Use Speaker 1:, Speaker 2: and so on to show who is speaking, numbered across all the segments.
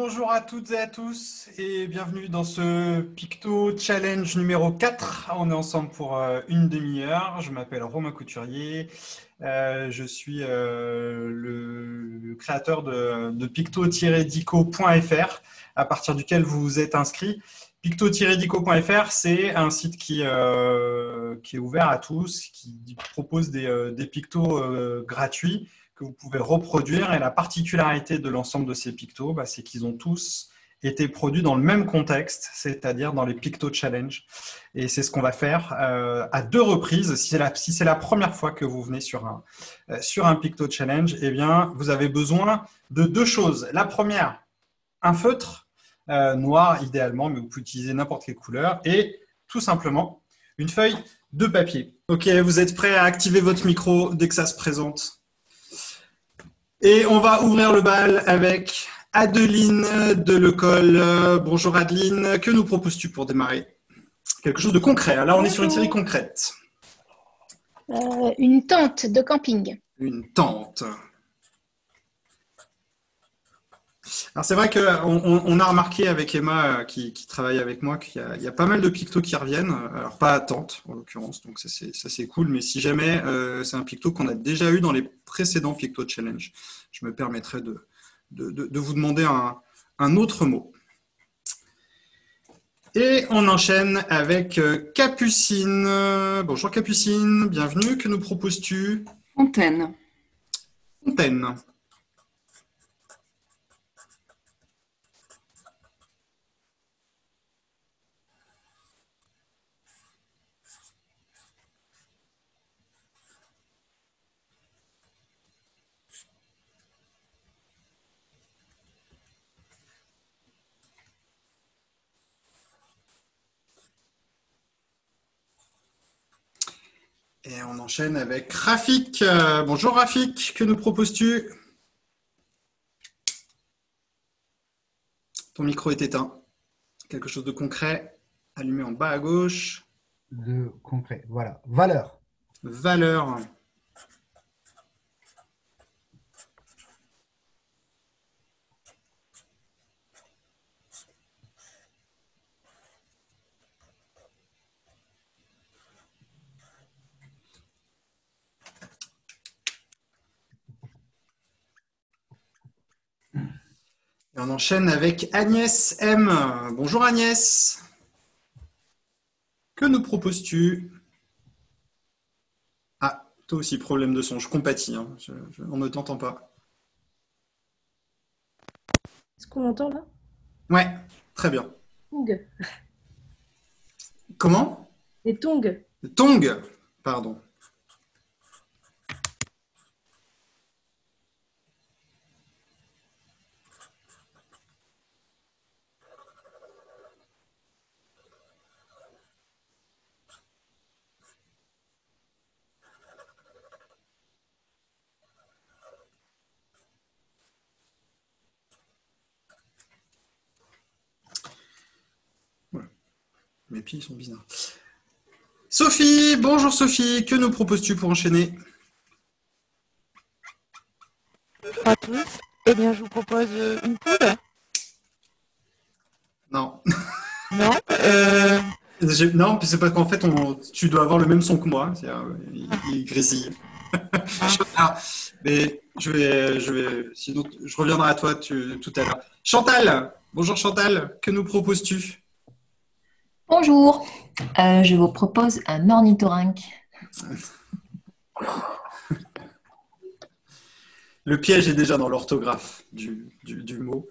Speaker 1: Bonjour à toutes et à tous et bienvenue dans ce Picto Challenge numéro 4. On est ensemble pour une demi-heure. Je m'appelle Romain Couturier. Je suis le créateur de picto-dico.fr à partir duquel vous vous êtes inscrit. Picto-dico.fr, c'est un site qui est ouvert à tous, qui propose des pictos gratuits que vous pouvez reproduire. Et la particularité de l'ensemble de ces pictos, c'est qu'ils ont tous été produits dans le même contexte, c'est-à-dire dans les Picto Challenge. Et c'est ce qu'on va faire à 2 reprises. Si c'est la première fois que vous venez sur un Picto Challenge, eh bien, vous avez besoin de 2 choses. La première, un feutre noir idéalement, mais vous pouvez utiliser n'importe quelle couleur. Et tout simplement, une feuille de papier. Ok, vous êtes prêts à activer votre micro dès que ça se présente? Et on va ouvrir le bal avec Adeline Delecol. Bonjour Adeline, que nous proposes-tu pour démarrer? Quelque chose de concret. Là, on est sur une série concrète.
Speaker 2: Une tente de camping.
Speaker 1: Une tente. Alors c'est vrai qu'on a remarqué avec Emma qui travaille avec moi qu'il y a pas mal de pictos qui reviennent. Alors pas à tente en l'occurrence, donc ça c'est cool. Mais si jamais c'est un picto qu'on a déjà eu dans les précédents Picto Challenge, je me permettrai de vous demander un autre mot. Et on enchaîne avec Capucine. Bonjour Capucine, bienvenue. Que nous proposes-tu?
Speaker 3: Fontaine.
Speaker 1: Fontaine. Et on enchaîne avec Rafik. Bonjour Rafik, que nous proposes-tu? Ton micro est éteint. Quelque chose de concret, allumé en bas à gauche.
Speaker 4: De concret, voilà. Valeur.
Speaker 1: Valeur. Et on enchaîne avec Agnès M. Bonjour Agnès. Que nous proposes-tu? Ah, toi aussi, problème de son. Je compatis. Hein. On ne t'entend pas.
Speaker 2: Est-ce qu'on m'entend là?
Speaker 1: Ouais, très bien.
Speaker 2: Tongs.
Speaker 1: Comment?
Speaker 2: Des tongs.
Speaker 1: Tongs, pardon. Mes pieds sont bizarres. Sophie, bonjour Sophie, que nous proposes-tu pour enchaîner?
Speaker 5: Bonjour à tous. Eh bien, je vous propose une poule.
Speaker 1: Non.
Speaker 5: Non.
Speaker 1: Non, c'est parce qu'en fait, tu dois avoir le même son que moi. Il grésille. Ah, mais sinon, je reviendrai à toi tout à l'heure. Chantal, bonjour Chantal, que nous proposes-tu?
Speaker 6: Bonjour, je vous propose un ornithorynque.
Speaker 1: Le piège est déjà dans l'orthographe du mot.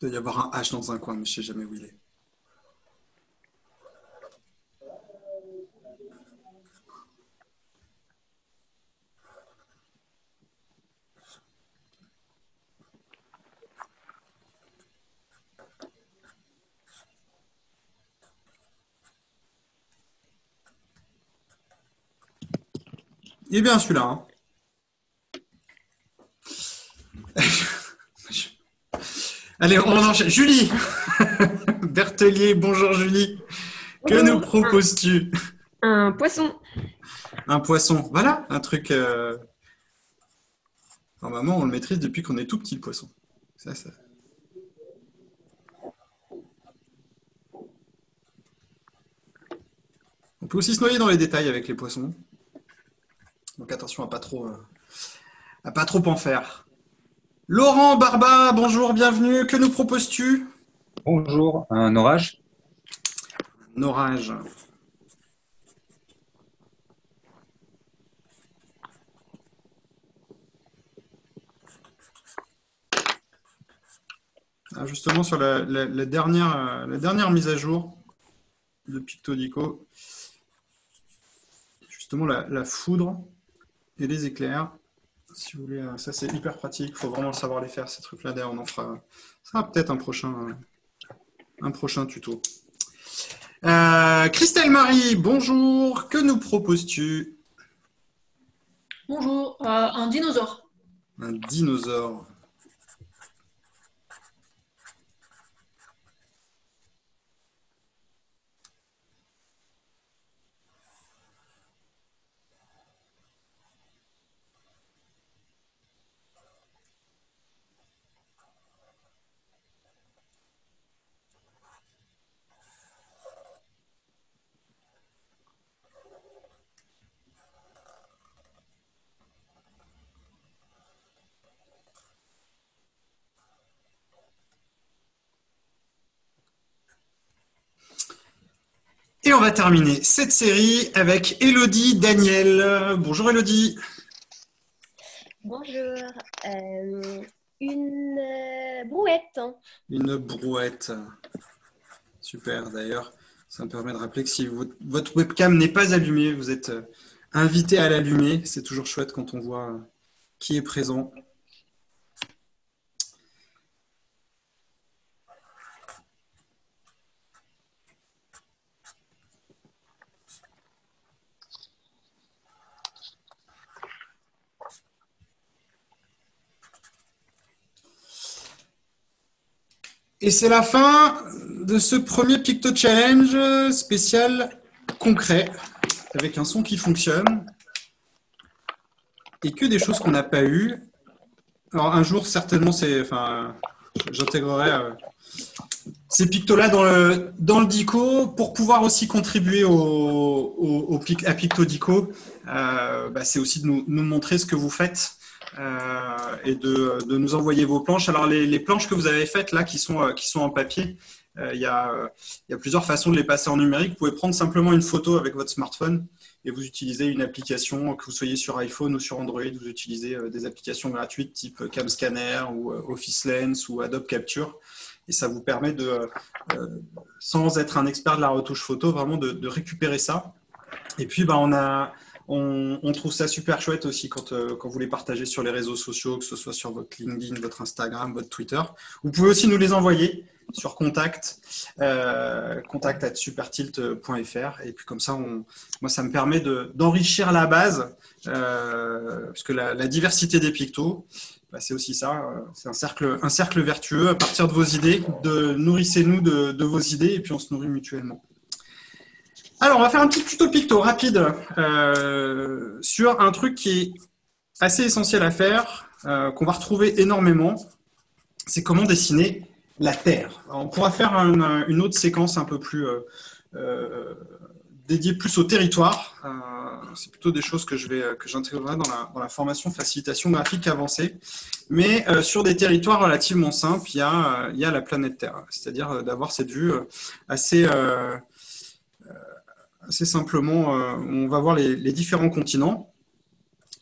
Speaker 1: Il doit y avoir un H dans un coin, mais je ne sais jamais où il est. Il est bien celui-là. Hein. Allez, on enchaîne. Julie Berthelier, bonjour Julie. Que nous proposes-tu?
Speaker 3: Un poisson.
Speaker 1: Un poisson. Voilà, un truc... Normalement, on le maîtrise depuis qu'on est tout petit, le poisson. Ça. On peut aussi se noyer dans les détails avec les poissons. Donc attention à pas trop en faire. Laurent Barba, bonjour, bienvenue. Que nous proposes-tu?
Speaker 7: Bonjour, un orage.
Speaker 1: Un orage. Justement, sur la dernière mise à jour de Pictodico, justement la foudre et les éclairs. Si vous voulez, ça c'est hyper pratique, il faut vraiment savoir les faire, ces trucs-là. D'ailleurs, on en fera. Ça sera peut-être un prochain tuto. Christelle Marie, bonjour, que nous proposes-tu?
Speaker 8: Bonjour, un dinosaure.
Speaker 1: Un dinosaure. Et on va terminer cette série avec Élodie Daniel. Bonjour Élodie.
Speaker 9: Bonjour. Une brouette.
Speaker 1: Une brouette. Super, d'ailleurs, ça me permet de rappeler que si votre webcam n'est pas allumée, vous êtes invité à l'allumer. C'est toujours chouette quand on voit qui est présent. Et c'est la fin de ce premier Picto Challenge spécial concret, avec un son qui fonctionne, et que des choses qu'on n'a pas eues. Alors un jour, certainement, j'intégrerai ces pictos-là dans le Dico pour pouvoir aussi contribuer à Pictodico. C'est aussi de nous montrer ce que vous faites. Et de nous envoyer vos planches. Alors les planches que vous avez faites là, qui sont en papier, il y a plusieurs façons de les passer en numérique. Vous pouvez prendre simplement une photo avec votre smartphone et vous utilisez une application, que vous soyez sur iPhone ou sur Android, vous utilisez des applications gratuites type CamScanner ou Office Lens ou Adobe Capture. Et ça vous permet sans être un expert de la retouche photo, vraiment de récupérer ça. Et puis on trouve ça super chouette aussi quand vous les partagez sur les réseaux sociaux, que ce soit sur votre LinkedIn, votre Instagram, votre Twitter. Vous pouvez aussi nous les envoyer sur contact@supertilt.fr. Et puis comme ça, moi, ça me permet d'enrichir la base, parce que la diversité des pictos, c'est aussi ça. C'est un cercle vertueux. À partir de vos idées, nourrissez-nous de vos idées et puis on se nourrit mutuellement. Alors, on va faire un petit tuto picto rapide sur un truc qui est assez essentiel à faire, qu'on va retrouver énormément. C'est comment dessiner la Terre. Alors, on pourra faire une autre séquence un peu plus dédiée plus au territoire. C'est plutôt des choses que j'intégrerai dans la formation facilitation graphique avancée. Mais sur des territoires relativement simples, il y a la planète Terre. C'est-à-dire d'avoir cette vue assez simplement, on va voir les différents continents.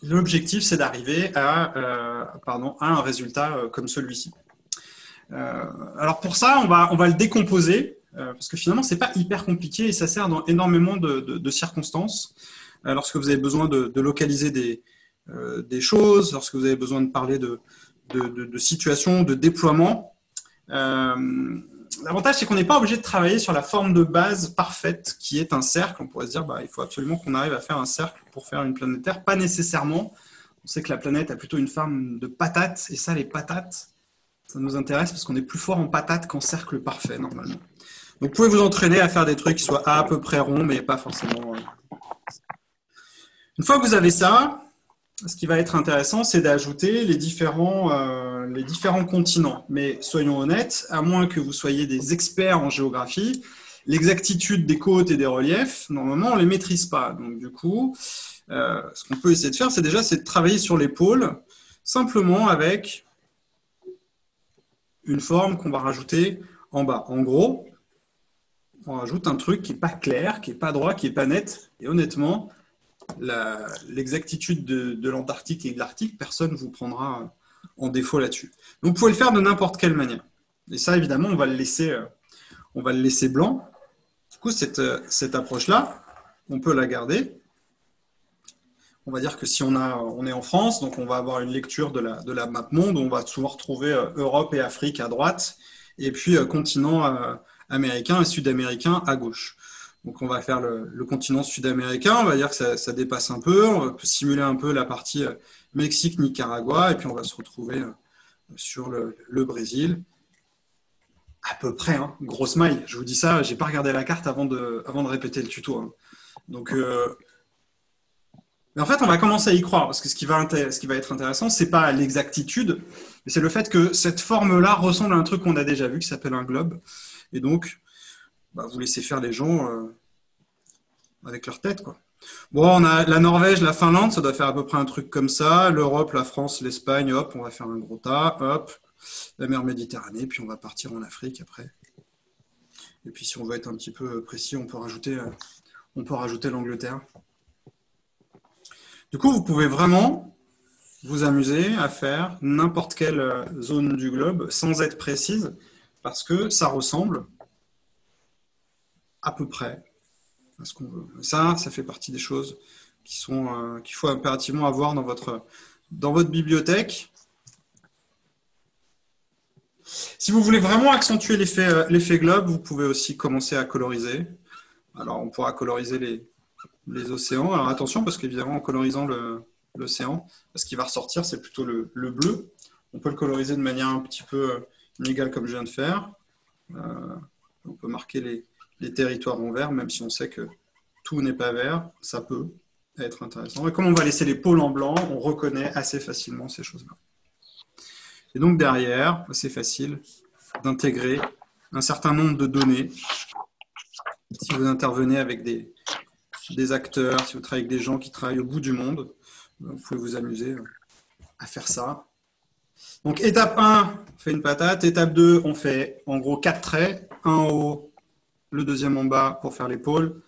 Speaker 1: L'objectif, c'est d'arriver à un résultat comme celui-ci. Alors pour ça, on va le décomposer, parce que finalement, ce n'est pas hyper compliqué et ça sert dans énormément de circonstances. Lorsque vous avez besoin de localiser des choses, lorsque vous avez besoin de parler de situations, de déploiement. L'avantage, c'est qu'on n'est pas obligé de travailler sur la forme de base parfaite qui est un cercle. On pourrait se dire, il faut absolument qu'on arrive à faire un cercle pour faire une planète Terre. Pas nécessairement. On sait que la planète a plutôt une forme de patate. Et ça, les patates, ça nous intéresse parce qu'on est plus fort en patates qu'en cercle parfait, normalement. Donc, vous pouvez vous entraîner à faire des trucs qui soient à peu près ronds, mais pas forcément Une fois que vous avez ça, ce qui va être intéressant, c'est d'ajouter les différents continents. Mais soyons honnêtes, à moins que vous soyez des experts en géographie, l'exactitude des côtes et des reliefs, normalement, on ne les maîtrise pas. Donc, du coup, ce qu'on peut essayer de faire, c'est de travailler sur les pôles, simplement avec une forme qu'on va rajouter en bas. En gros, on rajoute un truc qui n'est pas clair, qui n'est pas droit, qui n'est pas net. Et honnêtement, l'exactitude de l'Antarctique et de l'Arctique, personne ne vous prendra en défaut là-dessus. Donc, vous pouvez le faire de n'importe quelle manière. Et ça, évidemment, on va le laisser blanc. Du coup, cette approche-là, on peut la garder. On va dire que si on est en France, donc on va avoir une lecture de la map monde, on va souvent retrouver Europe et Afrique à droite, et puis continent américain et sud-américain à gauche. Donc on va faire le continent sud-américain, on va dire que ça dépasse un peu, on peut simuler un peu la partie Mexique, Nicaragua, et puis on va se retrouver sur le Brésil. À peu près, hein, grosse maille. Je vous dis ça, j'ai pas regardé la carte avant de répéter le tuto. Hein. Donc, mais en fait, on va commencer à y croire, parce que ce qui va être intéressant, c'est pas l'exactitude, mais c'est le fait que cette forme-là ressemble à un truc qu'on a déjà vu, qui s'appelle un globe. Et donc, vous laissez faire les gens avec leur tête, quoi. Bon, on a la Norvège, la Finlande, ça doit faire à peu près un truc comme ça. L'Europe, la France, l'Espagne, hop, on va faire un gros tas, hop. La mer Méditerranée, puis on va partir en Afrique après. Et puis si on veut être un petit peu précis, on peut rajouter l'Angleterre. Du coup, vous pouvez vraiment vous amuser à faire n'importe quelle zone du globe sans être précise, parce que ça ressemble à peu près à ce qu'on veut. Ça fait partie des choses qu'il faut impérativement avoir dans votre bibliothèque. Si vous voulez vraiment accentuer l'effet globe, vous pouvez aussi commencer à coloriser. Alors, on pourra coloriser les océans. Alors, attention, parce qu'évidemment, en colorisant l'océan, ce qui va ressortir, c'est plutôt le bleu. On peut le coloriser de manière un petit peu inégale, comme je viens de faire. On peut marquer les territoires en vert, même si on sait que tout n'est pas vert. Ça peut être intéressant. Et comme on va laisser les pôles en blanc, on reconnaît assez facilement ces choses-là. Et donc derrière, c'est facile d'intégrer un certain nombre de données. Si vous intervenez avec des acteurs, si vous travaillez avec des gens qui travaillent au bout du monde, vous pouvez vous amuser à faire ça. Donc étape 1, on fait une patate. Étape 2, on fait en gros 4 traits. Un en haut, le deuxième en bas pour faire les pôles.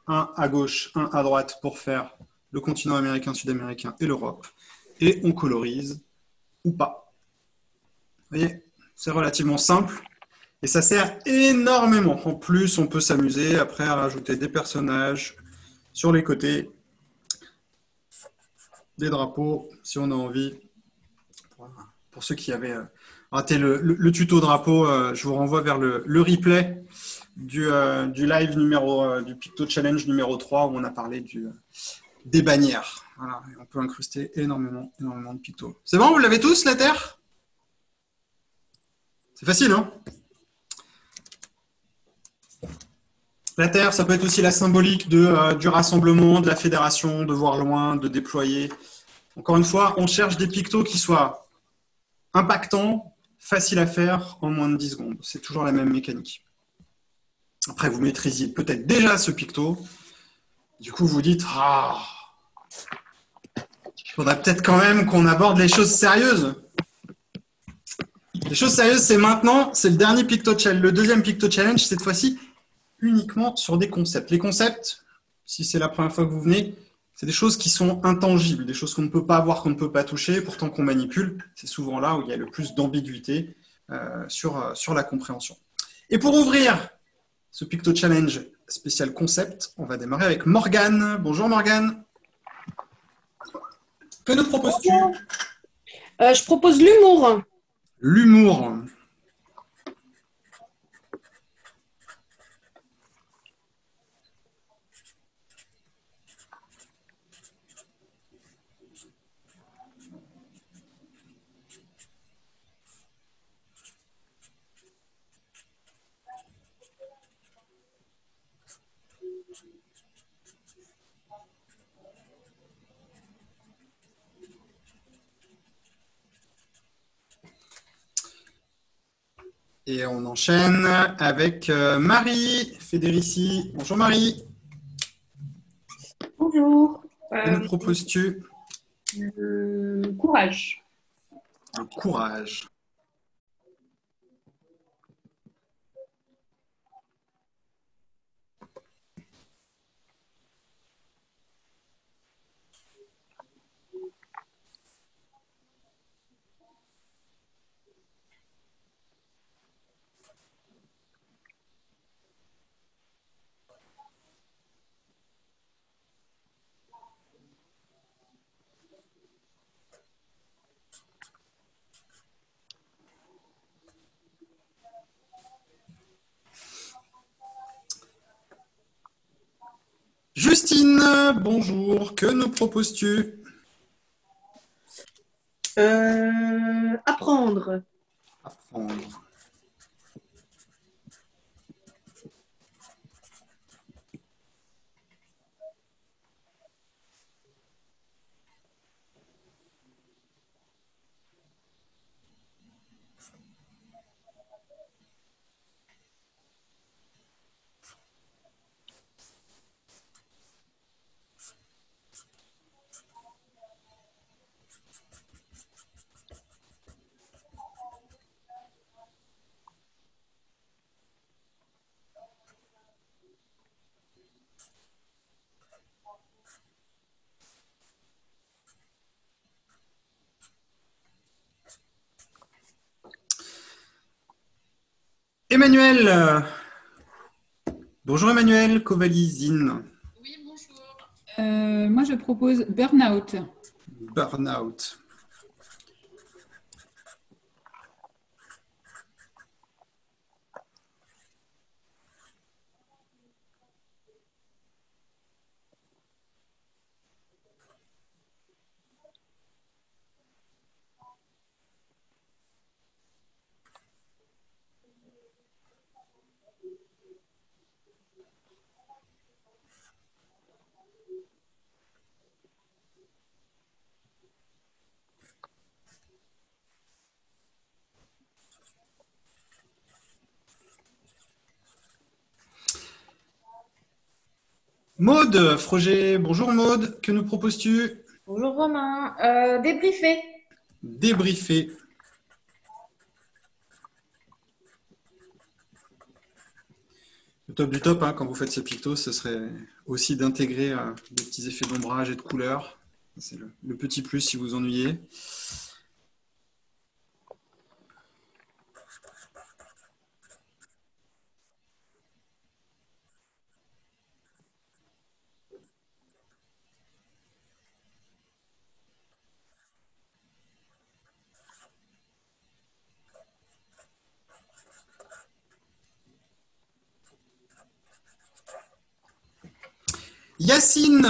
Speaker 1: Un à gauche, un à droite pour faire le continent américain, sud-américain et l'Europe. Et on colorise ou pas. Vous voyez, c'est relativement simple et ça sert énormément. En plus, on peut s'amuser après à rajouter des personnages sur les côtés, des drapeaux, si on a envie. Pour ceux qui avaient raté le tuto drapeau, je vous renvoie vers le replay du live du Picto Challenge numéro 3 où on a parlé des bannières. Voilà, et on peut incruster énormément de pictos. C'est bon, vous l'avez tous, la Terre ? C'est facile, hein? La Terre, ça peut être aussi la symbolique du rassemblement, de la fédération, de voir loin, de déployer. Encore une fois, on cherche des pictos qui soient impactants, faciles à faire en moins de 10 secondes. C'est toujours la même mécanique. Après, vous maîtrisiez peut-être déjà ce picto. Du coup, vous dites, il faudrait peut-être quand même qu'on aborde les choses sérieuses. Les choses sérieuses, c'est maintenant, c'est le dernier Picto Challenge, le deuxième Picto Challenge, cette fois-ci, uniquement sur des concepts. Les concepts, si c'est la première fois que vous venez, c'est des choses qui sont intangibles, des choses qu'on ne peut pas voir, qu'on ne peut pas toucher, pourtant qu'on manipule. C'est souvent là où il y a le plus d'ambiguïté sur la compréhension. Et pour ouvrir ce Picto Challenge spécial concept, on va démarrer avec Morgane. Bonjour Morgane. Que nous proposes-tu ?
Speaker 3: Je propose l'humour.
Speaker 1: L'humour. Et on enchaîne avec Marie Fédérici. Bonjour Marie.
Speaker 3: Bonjour.
Speaker 1: Que nous proposes-tu?
Speaker 3: Le courage.
Speaker 1: Le courage. Justine, bonjour. Que nous proposes-tu?
Speaker 3: Apprendre.
Speaker 1: Apprendre. Emmanuel. Bonjour Emmanuel Kovalizine.
Speaker 8: Oui, bonjour. Moi, je propose burn-out.
Speaker 1: Burnout. Maude Froger, bonjour Maude, que nous proposes-tu?
Speaker 2: Bonjour Romain. Débriefer.
Speaker 1: Débriefer. Le top du top, hein, quand vous faites ces pictos, ce serait aussi d'intégrer des petits effets d'ombrage et de couleurs. C'est le petit plus si vous vous ennuyez. Yacine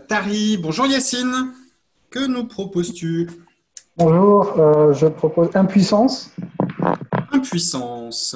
Speaker 1: Tari, bonjour Yacine, que nous proposes-tu?
Speaker 9: Bonjour, je propose impuissance.
Speaker 1: Impuissance.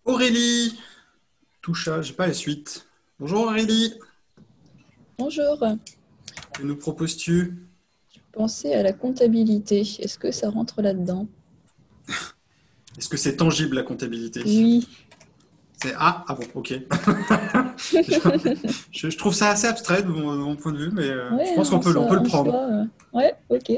Speaker 1: Aurélie Toucha, j'ai pas la suite. Bonjour Aurélie,
Speaker 10: Bonjour,
Speaker 1: que nous proposes-tu?
Speaker 10: pensez à la comptabilité. Est-ce que ça rentre là-dedans?
Speaker 1: Est-ce que c'est tangible la comptabilité?
Speaker 10: Oui.
Speaker 1: Ah bon, ok. Je trouve ça assez abstrait de mon point de vue, mais
Speaker 10: Ouais,
Speaker 1: je pense qu'on peut, on peut le prendre.
Speaker 10: Ouais, ok.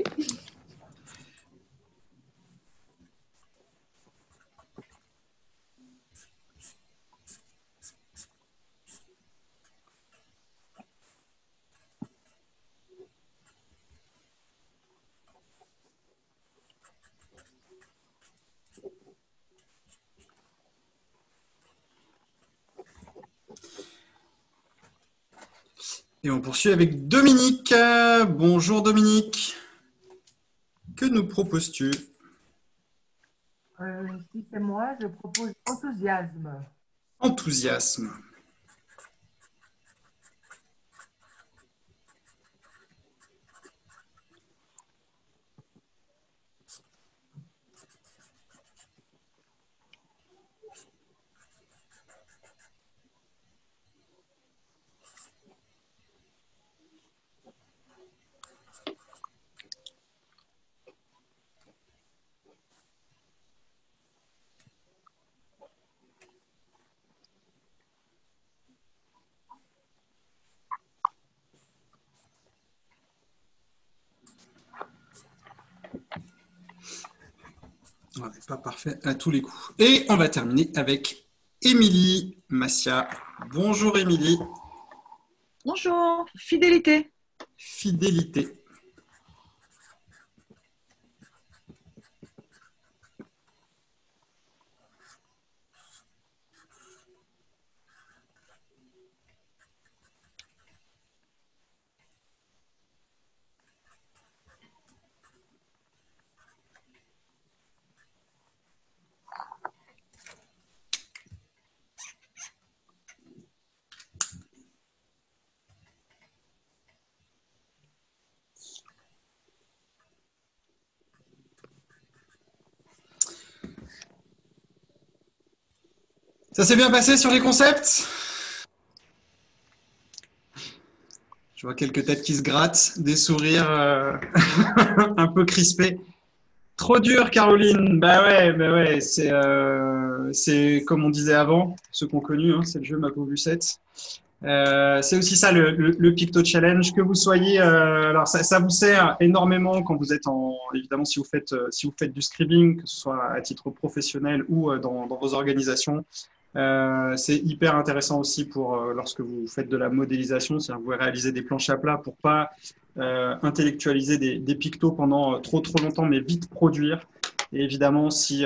Speaker 1: Et on poursuit avec Dominique. Bonjour Dominique. Que nous proposes-tu?
Speaker 11: Si c'est moi, je propose enthousiasme.
Speaker 1: Enthousiasme. On n'est pas parfait à tous les coups. Et on va terminer avec Émilie Massia. Bonjour Émilie.
Speaker 5: Bonjour, fidélité.
Speaker 1: Fidélité. Ça s'est bien passé sur les concepts? Je vois quelques têtes qui se grattent, des sourires un peu crispés. Trop dur, Caroline. Bah ouais, c'est comme on disait avant, ceux qu'on connu, hein, c'est le jeu Ma pauvre Lucette. C'est aussi ça le Picto Challenge, que vous soyez. Alors ça vous sert énormément quand vous êtes évidemment si vous faites du scribing, que ce soit à titre professionnel ou dans vos organisations. C'est hyper intéressant aussi pour lorsque vous faites de la modélisation, c'est-à-dire que vous réalisez des planches à plat pour pas intellectualiser des pictos pendant trop longtemps, mais vite produire. Et évidemment, si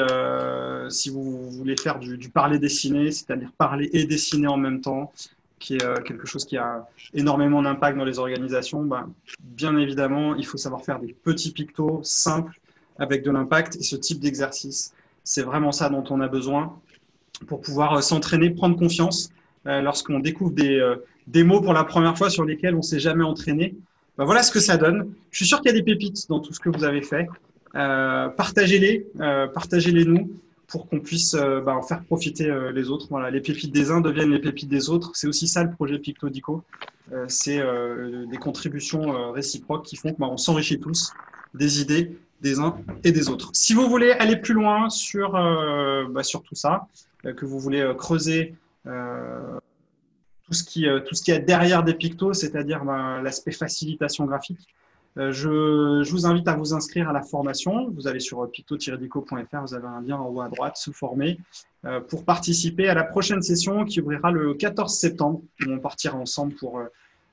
Speaker 1: vous voulez faire du parler-dessiner, c'est-à-dire parler et dessiner en même temps, qui est quelque chose qui a énormément d'impact dans les organisations, bien évidemment, il faut savoir faire des petits pictos simples avec de l'impact. Et ce type d'exercice, c'est vraiment ça dont on a besoin pour pouvoir s'entraîner, prendre confiance lorsqu'on découvre des mots pour la première fois sur lesquels on ne s'est jamais entraîné. Voilà ce que ça donne. Je suis sûr qu'il y a des pépites dans tout ce que vous avez fait. Partagez-les nous pour qu'on puisse en faire profiter les autres. Voilà, les pépites des uns deviennent les pépites des autres. C'est aussi ça le projet Pictodico. C'est des contributions réciproques qui font qu'on s'enrichit tous des idées des uns et des autres. Si vous voulez aller plus loin sur tout ça, que vous voulez creuser tout ce qui est derrière des pictos, c'est-à-dire l'aspect facilitation graphique, je vous invite à vous inscrire à la formation. Vous allez sur picto-dico.fr, vous avez un lien en haut à droite, se former, pour participer à la prochaine session qui ouvrira le 14 septembre. On partira ensemble pour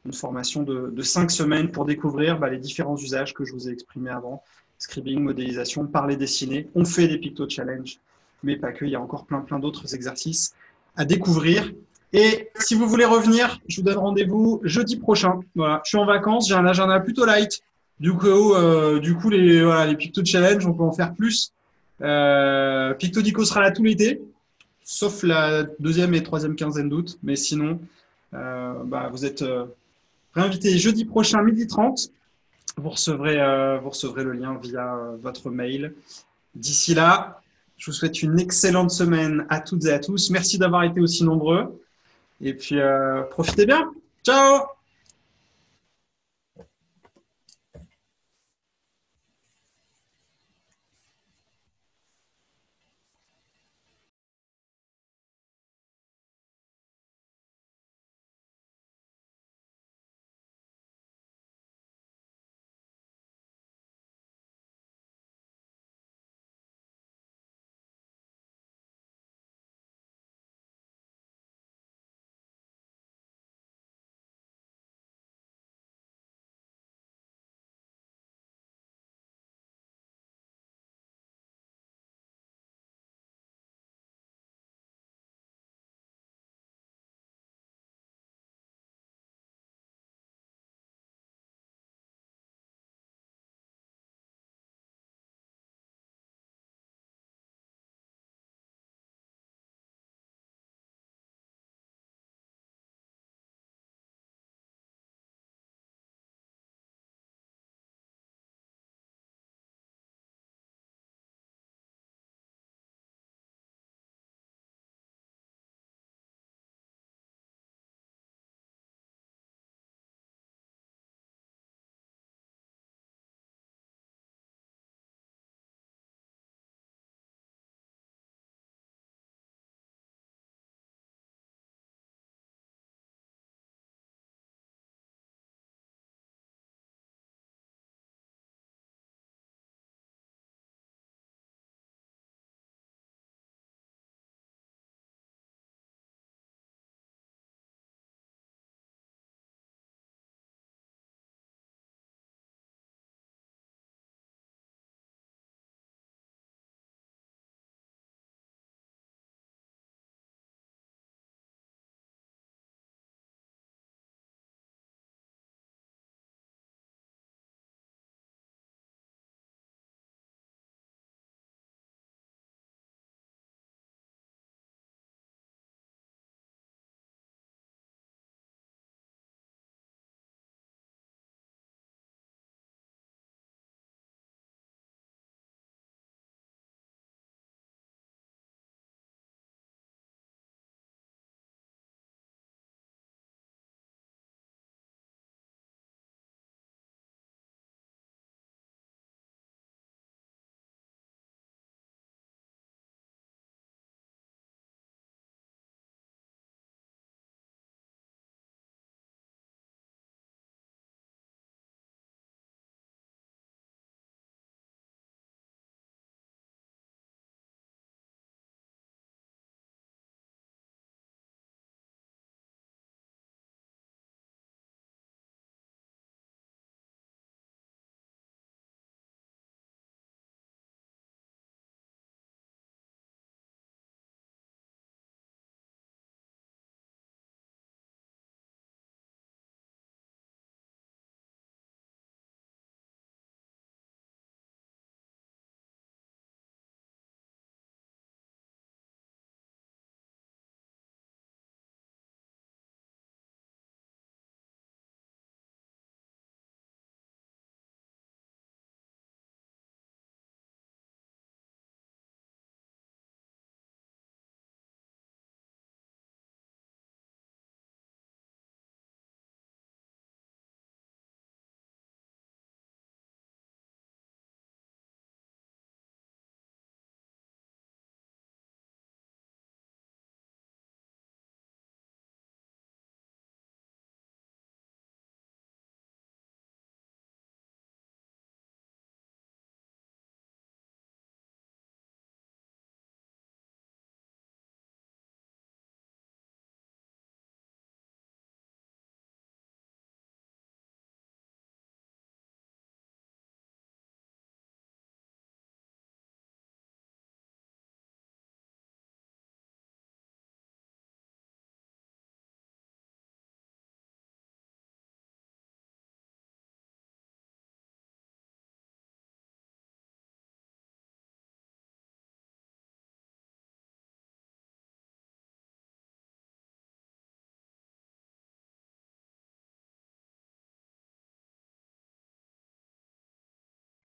Speaker 1: une formation de 5 semaines pour découvrir les différents usages que je vous ai exprimés avant. Scribing, modélisation, parler, dessiner. On fait des Picto Challenge, mais pas que. Il y a encore plein d'autres exercices à découvrir. Et si vous voulez revenir, je vous donne rendez-vous jeudi prochain. Voilà, je suis en vacances, j'ai un agenda plutôt light. Du coup, les Picto Challenge, on peut en faire plus. Pictodico sera là tout l'été, sauf la 2e et 3e quinzaine d'août. Mais sinon, vous êtes réinvités jeudi prochain, 12h30. Vous recevrez le lien via votre mail. D'ici là, je vous souhaite une excellente semaine à toutes et à tous. Merci d'avoir été aussi nombreux. Et puis, profitez bien. Ciao!